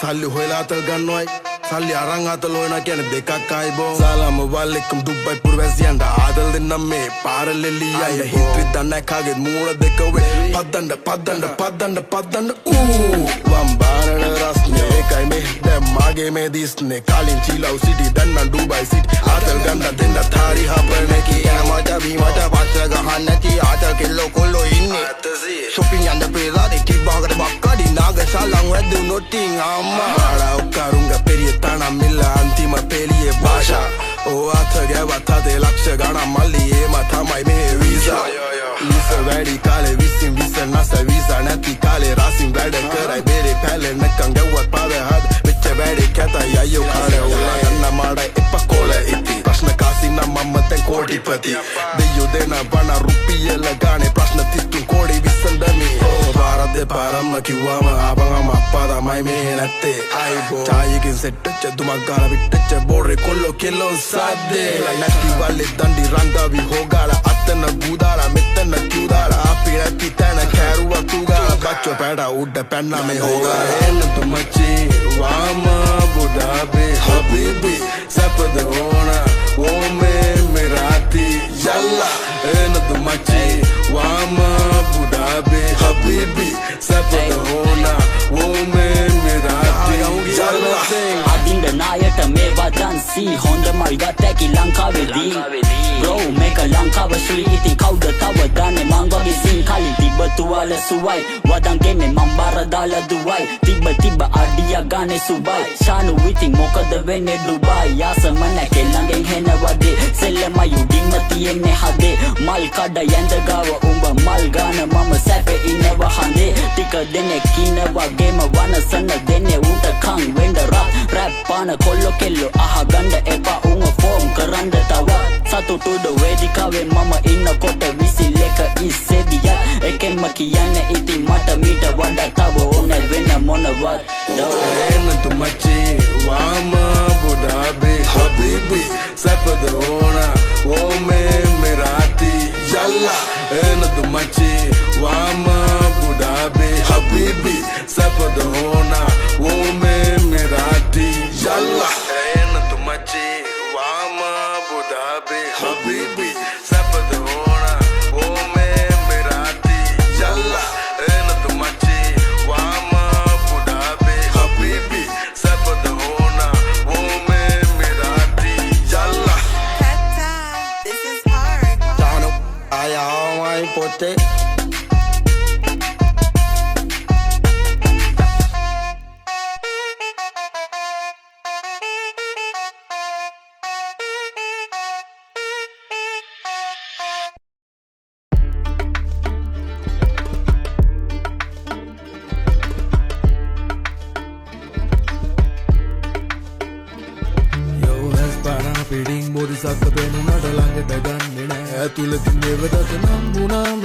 සල්ලි හොයලා අතල් ගන්නවයි සල්ලි අරන් අතල් හොයනවා කියන්නේ දෙකක් ආයිබෝ සලාම වල්ලෙක්කම් දුබයි පුරවැසියන්ට ආදල් දෙන්නම් මේ පාරලෙලියයි හිත්‍රි දන්නේ කාගේ මූණ දෙක වේ පද්දන්න වම් බාරන රස්නේ එකයි මේ දැන් මාගේ මේ දිස්නේ කලින් චීලව් සිටි දැන් නම් ඩුබයි සිටි ආතල් ගන්න දෙන්න තාරි හපරනේ කීමට බීමට පස්ස ගහන්න නැති ආතල් කෙල්ලෝ කොල්ලෝ ඉන්නේ shopping යන්න පෙරලා දෙකි බාගට බක්කඩි නාගසලන් වැදුනොටින් අම්මා බාලා උකරුංග පෙරිය තනම් මිල්ල අන්තිම පෙළියේ භාෂා ඕ අතගවතේ ලක්ෂ ගණන් මල්ලියේ මතමයි මේ වීසා ඉස වැඩි කාලේ විසින් නැස වීසා නැති කාලේ රසින් වැඩ කරයි බෙරේ පැලෙන් නැකන් ගැව්වත් පාද හද මෙච්ච වැඩි කැතයි අයියෝ කාලේ උලා ගන්න මාඩයි එප්පකොල ඉති ප්‍රශ්න කාසින මම තෙන් කෝටිපති දෙයෝ දෙන බණ රුපියල ගානේ ප්‍රශ්න 33 කෝටි විසඳමි ಭಾರತ ಪಾರಮ್ಮ කිව්වම ආපංගම අප්පා තමයි මේ නැත්තේ අයිබෝ ඡායකින් සෙට්ටච්ච දුමක් ගාලා විට්ටච්ච බෝරේ කොල්ලෝ කෙල්ලෝ සද්දේ නැටි වල්ලේ දණ්ඩි රංගාවි හොගාලා අතන ගුදාලා මෙතන කිව්දාලා අපි නැති තැන කෑරුවා තුගාලා බච්චෝ පැඩ උඩ පැන්නා මේ හොගාලා එන්න තුමච්චි වාම බුදාබේ හබීබි සපද ඕනා ඕමේ මෙරාති යල්ලා එන්න තුමච්චි වාම බුදාබේ habibi sapata hona wo me merati jalla adinda nayata meva dansi honda malgataki lankavedi bro make a lankawa sri itin kauda tawa dane mangwage sin kali tibatu wala suwai wadan gene mambara dala duwai tiba adiya gane subai shanu itin mokada wenne dubai yasamana kellangen hena wade sellama yudimati enne hade mal kada yanda gawa umba mal gana mama sape innewa hande tika dene kinewa game wana sanna dene uta kang wenda rap pana kollo kello aha ganda epa unga form karanda tawa satu to the wedikawe mama inna kota visileka isediya ekemma kiyane iti mata mita wanda tawa ona wenna mona wat enna tumachi wama budabe habibi sapada ona wo me merati yalla enna tumachi wama budabe habibi sapada ona wo me merati yalla enna tumachi wama budabe habibi sapada ona wo me merati yalla enna tumachi wama budabe habibi sapada ona wo me merati yalla Kata, this is hard. Tano ayawai pote පිටින් බොරිසක්ක පෙනුනට ළඟට ගන්නේ නෑ ඇතුළතින් දෙවදට නම් වුණාම